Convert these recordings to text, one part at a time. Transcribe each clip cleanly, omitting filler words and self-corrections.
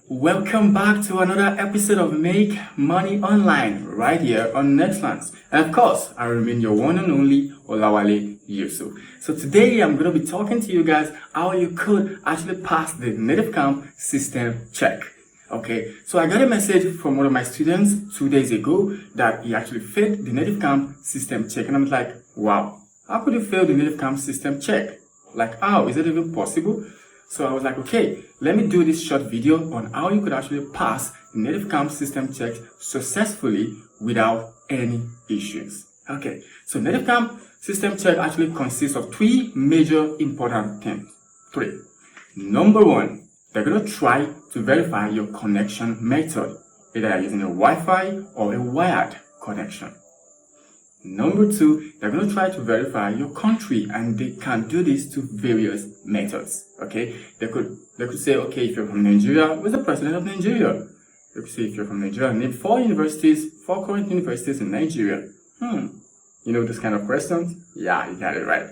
Welcome back to another episode of Make Money Online right here on nexllance. And of course, I remain your one and only Olawale Yusuf. So today I'm going to be talking to you guys how you could actually pass the Nativecamp system check. Okay, so I got a message from one of my students 2 days ago that he actually failed the Nativecamp system check, and I'm like, wow, how could you fail the Nativecamp system check? Like, how is it even possible? So I was like, okay, let me do this short video on how you could actually pass the Nativecamp system check successfully without any issues. Okay, so Nativecamp system check actually consists of three major important things. Number one, they're going to try to verify your connection method, either you're using a Wi-Fi or a wired connection. Number two, they're going to try to verify your country, and they can do this to various methods. Okay, they could say, okay, if you're from Nigeria, who's the president of Nigeria? They could say, if you're from Nigeria, name four current universities in Nigeria. You know this kind of questions? Yeah, you got it right.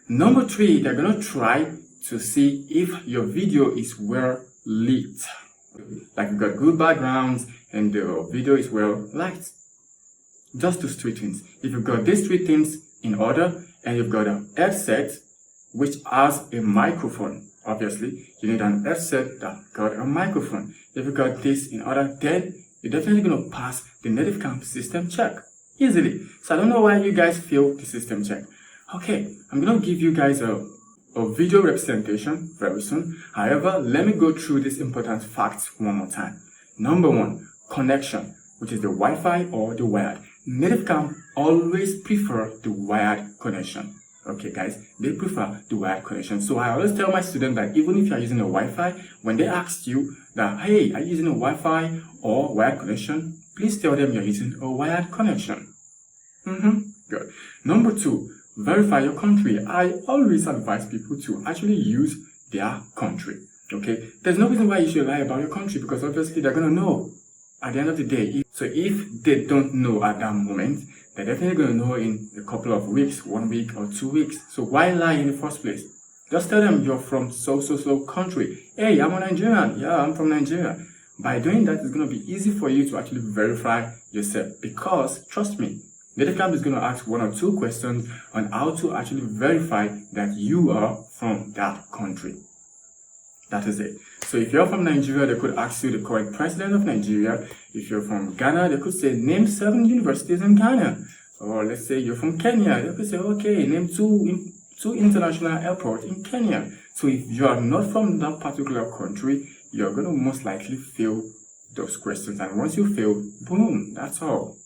Number three, they're going to try to see if your video is well lit, like you've got good backgrounds and the video is well lit. Just those three things. If you've got these three things in order, and you've got an headset which has a microphone, obviously you need an headset that got a microphone. If you've got this in order, then you're definitely going to pass the Nativecamp system check easily. So I don't know why you guys fail the system check. Okay, I'm going to give you guys a video representation very soon. However, let me go through these important facts one more time. Number one, connection, which is the Wi-Fi or the wired. Nativecamp always prefer the wired connection. Okay guys, they prefer the wired connection. So I always tell my students that even if you are using a Wi-Fi, when they ask you that, hey, are you using a Wi-Fi or wired connection, please tell them you're using a wired connection. Good. Number two, verify your country. I always advise people to actually use their country. Okay, there's no reason why you should lie about your country, because obviously they're going to know at the end of the day. So if they don't know at that moment, they're definitely going to know in a couple of weeks, 1 week or 2 weeks. So why lie in the first place? Just tell them you're from so country. Hey, I'm a Nigerian. Yeah, I'm from Nigeria. By doing that, it's going to be easy for you to actually verify yourself, because trust me, Nativecamp is going to ask 1 or 2 questions on how to actually verify that you are from that country. That is it. So if you're from Nigeria, they could ask you the current president of Nigeria. If you're from Ghana, they could say, name 7 universities in Ghana. Or let's say you're from Kenya, they could say, okay, name two international airports in Kenya. So if you are not from that particular country, you're going to most likely fail those questions. And once you fail, boom, that's all.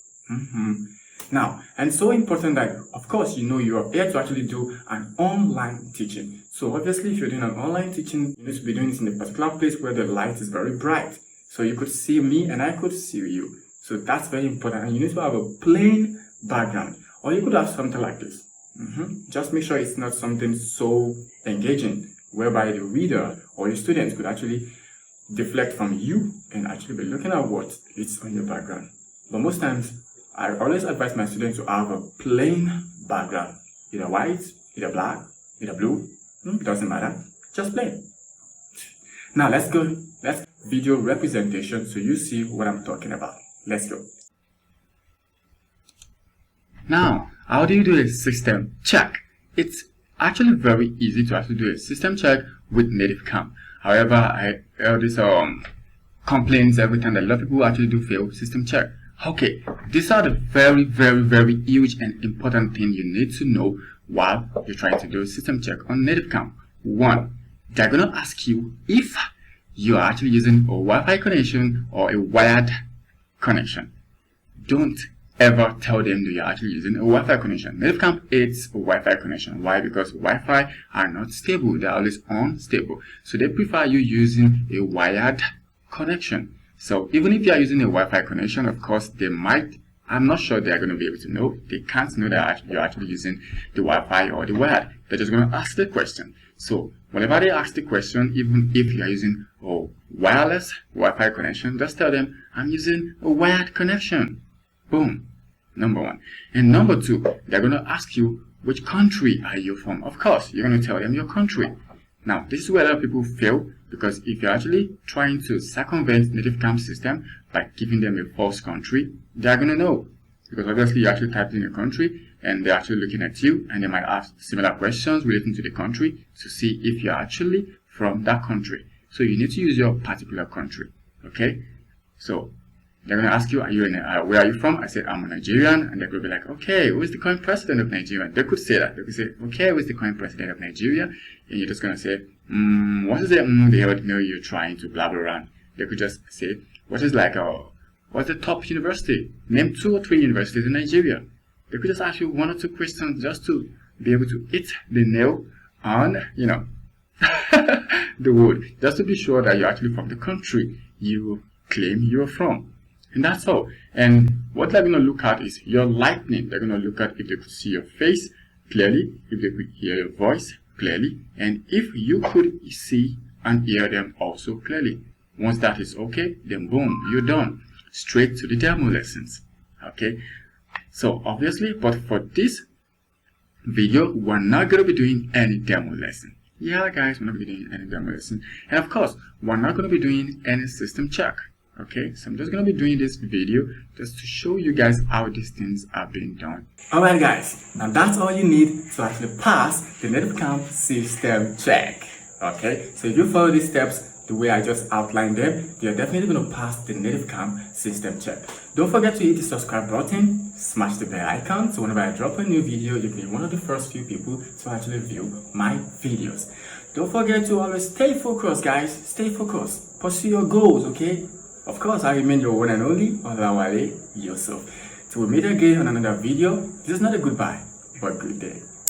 Now, and so important that, of course, you know you are here to actually do an online teaching. So obviously, if you're doing an online teaching, you need to be doing this in a particular place where the light is very bright. So you could see me and I could see you. So that's very important. And you need to have a plain background. Or you could have something like this. Just make sure it's not something so engaging, whereby the reader or your students could actually deflect from you and actually be looking at what is on your background. But most times, I always advise my students to have a plain background, either white, either black, either blue. It doesn't matter, just plain. Now let's video representation so you see what I'm talking about. Let's go. Now, how do you do a system check? It's actually very easy to actually do a system check with Nativecamp. However, I heard this complaints every time that a lot of people actually do fail system check. Okay, these are the very huge and important things you need to know while you're trying to do a system check on Nativecamp. 1, they're going to ask you if you are actually using a Wi-Fi connection or a wired connection. Don't ever tell them that you're actually using a Wi-Fi connection. Nativecamp hates a Wi-Fi connection. Why? Because Wi-Fi are not stable. They're always unstable. So they prefer you using a wired connection. So even if you are using a Wi-Fi connection, of course, they might, I'm not sure they are going to be able to know. They can't know that you're actually using the Wi-Fi or the wired. They're just going to ask the question. So whenever they ask the question, even if you are using a wireless Wi-Fi connection, just tell them, I'm using a wired connection. Boom. Number 1. And number 2, they're going to ask you, which country are you from? Of course, you're going to tell them your country. Now, this is where a lot of people fail, Because if you're actually trying to circumvent Nativecamp system by giving them a false country, they're going to know. Because obviously you actually typed in a country and they're actually looking at you, and they might ask similar questions relating to the country to see if you're actually from that country. So you need to use your particular country. Okay? So they're going to ask you, where are you from? I said, I'm a Nigerian. And they're going to be like, okay, who is the current president of Nigeria? They could say that. They could say, okay, who is the current president of Nigeria? And you're just going to say, what is it? They already know you're trying to blabber around. They could just say, what's the top university? Name 2 or 3 universities in Nigeria. They could just ask you 1 or 2 questions just to be able to hit the nail on, the wood. Just to be sure that you're actually from the country you claim you're from. And that's all. And what they're going to look at is your likeness. They're going to look at if they could see your face clearly, if they could hear your voice clearly, and if you could see and hear them also clearly. Once that is okay, then boom, you're done. Straight to the demo lessons. Okay? So obviously, but for this video, we're not going to be doing any demo lesson. Yeah, guys, we're not going to be doing any demo lesson. And of course, we're not going to be doing any system check. Okay, so I'm just going to be doing this video just to show you guys how these things are being done. Alright guys, now that's all you need to actually pass the Nativecamp system check. Okay, so if you follow these steps the way I just outlined them, you're definitely going to pass the Nativecamp system check. Don't forget to hit the subscribe button, smash the bell icon, so whenever I drop a new video, you can be one of the first few people to actually view my videos. Don't forget to always stay focused, guys. Stay focused. Pursue your goals, okay? Of course, I remain your one and only, Olawale Yusuf. Till we meet again on another video, this is not a goodbye, but good day.